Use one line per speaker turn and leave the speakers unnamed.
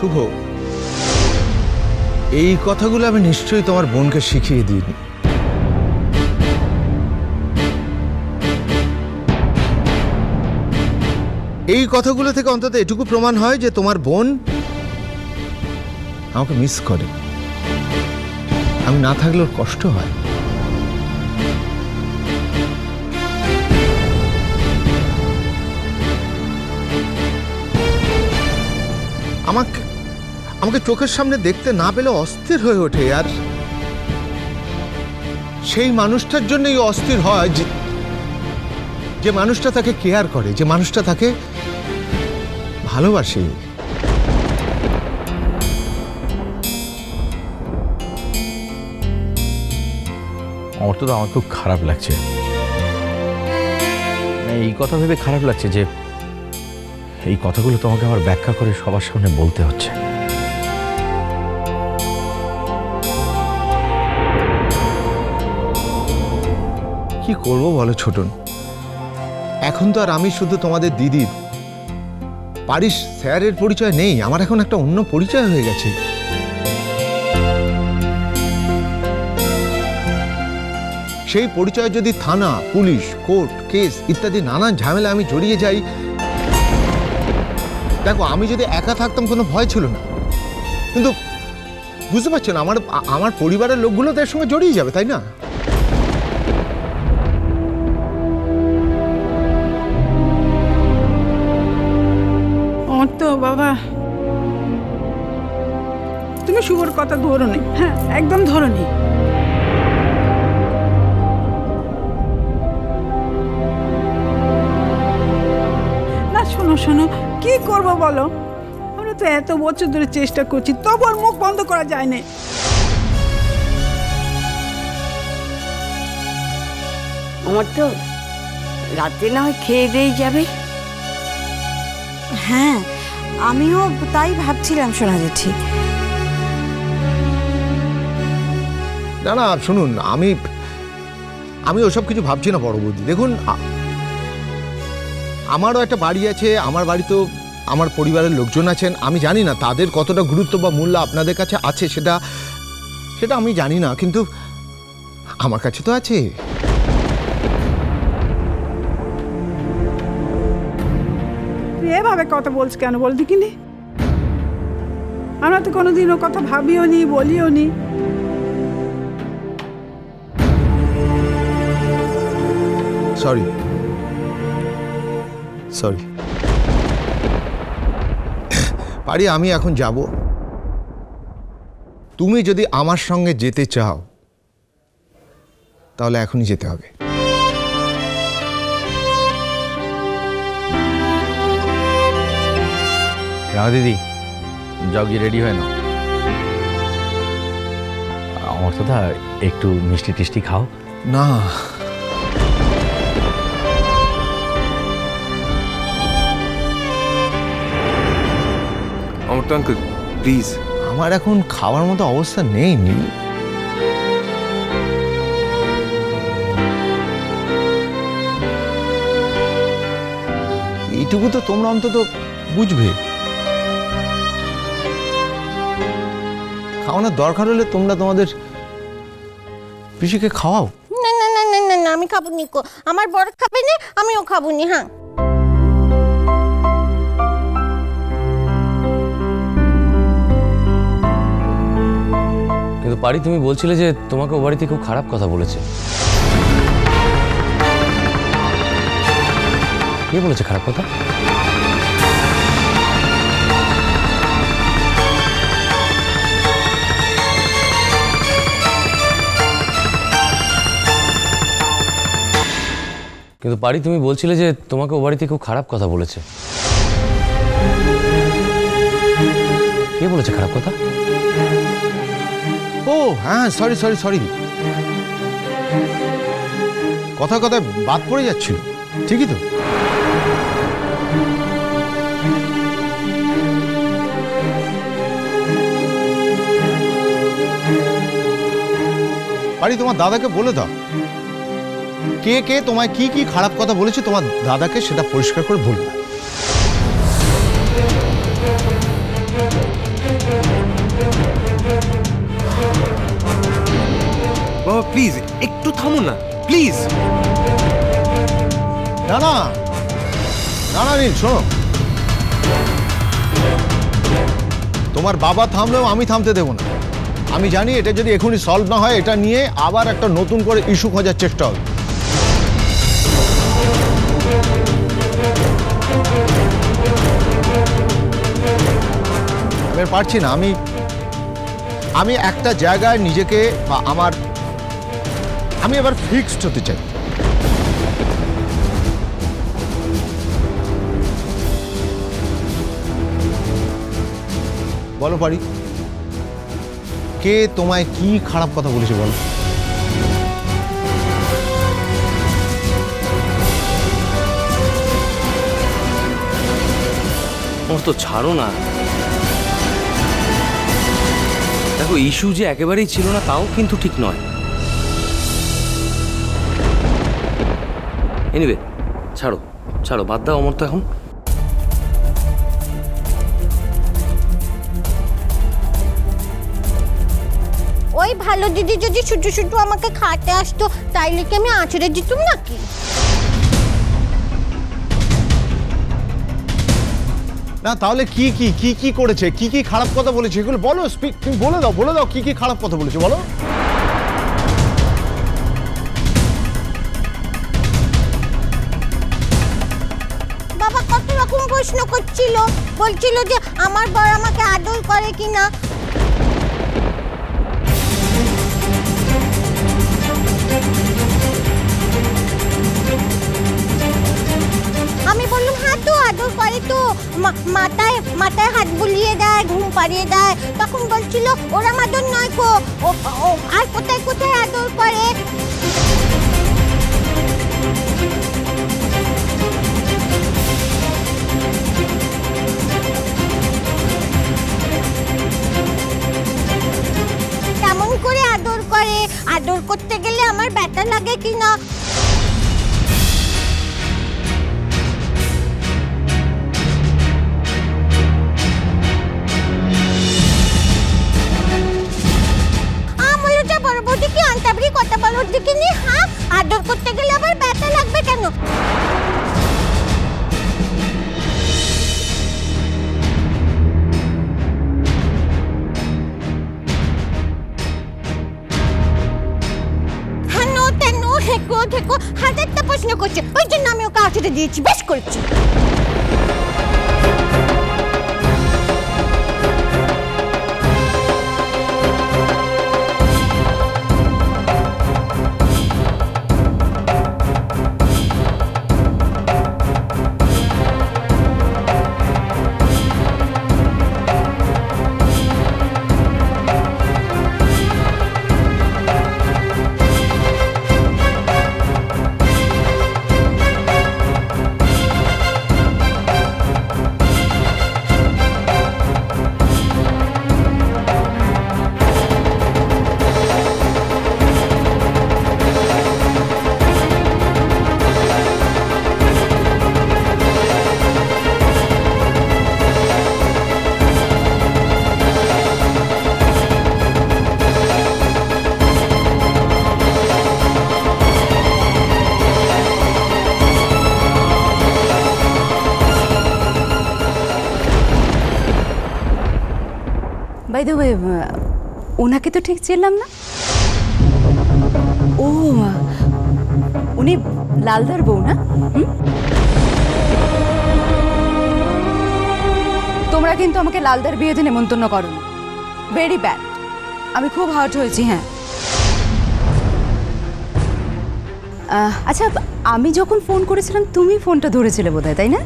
শুভ, এই কথাগুলো আমি নিশ্চয়ই তোমার বোনকে শিখিয়ে দিইনি। এই কথাগুলো থেকে অন্তত এটুকু প্রমাণ হয় যে তোমার বোন আমাকে মিস করে। আমি না থাকলে ওর কষ্ট হয়। আমাকে চোখের সামনে দেখতে না পেলে অস্থির হয়ে ওঠে। আর সেই মানুষটার জন্যই অস্থির হয় যে মানুষটা তাকে কেয়ার করে, যে মানুষটা তাকে ভালোবাসে।
আমার তো আমার খুব খারাপ লাগছে, এই কথা ভেবে খারাপ লাগছে যে এই কথাগুলো তোমাকে আমার ব্যাখ্যা করে সবার সামনে বলতে হচ্ছে।
কি করবো বলো ছোটন, এখন তো আর আমি শুধু তোমাদের দিদির পারিস স্যারের পরিচয় নেই। আমার এখন একটা অন্য পরিচয় হয়ে গেছে। সেই পরিচয় যদি থানা, পুলিশ, কোর্ট, কেস ইত্যাদি নানান ঝামেলা আমি জড়িয়ে যাই, দেখো আমি যদি একা থাকতাম কোনো ভয় ছিল না, কিন্তু বুঝতে পারছেন আমার পরিবারের লোকগুলো তো এর সঙ্গে জড়িয়ে যাবে, তাই না?
তো বাবা, তুমি শুভর কথা ধরো নি। হ্যাঁ, একদম ধরো নি। না শোনো শোনো, কি করবো বলো, আমরা তো এত বছর ধরে চেষ্টা করছি, তবু আর মুখ বন্ধ করা যায় না।
আমার তো রাতে না হয় খেয়ে দিয়ে যাবে।
হ্যাঁ, আমিও তাই ভাবছিলাম শোনা জেঠি।
না না শুনুন, আমি ওসব কিছু ভাবছি না বড় বৌদি। দেখুন, আমারও একটা বাড়ি আছে, আমার বাড়িতেও আমার পরিবারের লোকজন আছেন। আমি জানি না তাদের কতটা গুরুত্ব বা মূল্য আপনাদের কাছে আছে, সেটা আমি জানি না, কিন্তু আমার কাছে তো আছে।
এভাবে কথা বলছ কেন বল দেখিনি? আমরা তো কোনোদিনও কথা ভাবিও নি, বলিও নি।
সরি পারি, আমি এখন যাব। তুমি যদি আমার সঙ্গে যেতে চাও তাহলে এখনই যেতে হবে।
রাঙা দিদি, যাও গিয়ে রেডি হয় না। আমার তো একটু মিষ্টি টিষ্টি খাও
না।
আমার তো আঙ্কেল প্লিজ,
আমার এখন খাওয়ার মতো অবস্থা নেই। এইটুকু তো তোমরা অন্তত বুঝবে। খাওয়ানোর দরকার হলে তোমরা তোমাদের পিসিকে খাওয়াও।
না না না না না, আমি খাবো নি। আমার বড় খাবে না, আমিও খাবো নি। হ্যাঁ,
কিন্তু পারি, তুমি বলছিলে যে তোমাকে ও বাড়িতে খুব খারাপ কথা বলেছে। কে বলেছে খারাপ কথা? কিন্তু পারি, তুমি বলছিলে যে তোমাকে ও বাড়িতে খুব খারাপ কথা বলেছে। কে বলেছে খারাপ কথা?
ও হ্যাঁ, সরি, কথায় কথায় বাদ পড়ে যাচ্ছিল। ঠিকই তো। পারি, তোমার দাদাকে বলে দাও কে তোমায় কি কি খারাপ কথা বলেছে, তোমার দাদাকে সেটা পরিষ্কার করে বলবে।
প্লিজ একটু থামো না প্লিজ।
না না না না নীল, শোনো, তোমার বাবা থামলেও আমি থামতে দেবো না। আমি জানি এটা যদি এখনই সলভ না হয়, এটা নিয়ে আবার একটা নতুন করে ইস্যু খোঁজার চেষ্টা হবে। আমি পারছি না। আমি একটা জায়গায় নিজেকে বা আমি এবার ফিক্সড হতে চাই। বলো পারি, কে তোমায় কি খারাপ কথা বলেছে বলো?
ওর তো ছাড়ো না। দেখো, ইস্যু যে একেবারেই ছিল না তাও কিন্তু ঠিক নয়। এনিওয়ে, ছাড়ো ছাড়ো, বাদ দাও অমর তো এখন।
ওই ভালো দিদি যদি শুধু শুধু আমাকে খাতে আসতো তাইলে কি আমি আঁচড়ে দিতুম নাকি?
না তাহলে কি কি কি কি করেছে, কি কি খারাপ কথা বলেছে এগুলো বলো। তুমি বলে দাও কি কি খারাপ কথা বলেছে বলো।
বাবা কত রকম প্রশ্ন করছিল, বলছিল যে আমার বর আমাকে আদর করে কিনা। আমি বললাম হ্যাঁ তো আদর করে তো, মাথায় মাথায় হাত বুলিয়ে দেয়, ঘুম পাড়িয়ে দেয়। তখন বলছিল ওরা আদর নয় গো, আর কোথায় কোথায় আদর করে। কেমন করে আদর করে, আদর করতে গেলে আমার ব্যথা লাগে কিনা। কথা বলার দিকে নিয়ে, হ্যাঁ আদর করতে গেলে আবার ব্যথা লাগবে কেন? হানো তেনো হেকো থেকো হাজারটা প্রশ্ন করছে, ওই জন্য আমি ওকে আঁচড়ে দিয়েছি, বেশ করেছি।
বাই দ্য ওয়ে, ওনাকে তো ঠিক চিনলাম না। ও উনি লালদার বউ না? তোমরা কিন্তু আমাকে লালদার বিয়েতে নেমন্তন্ন করোনি, ভেরি ব্যাড। আমি খুব হার্ট হয়েছি। হ্যাঁ আচ্ছা, আমি যখন ফোন করেছিলাম তুমি ফোনটা ধরেছিলে বোধহয়, তাই না?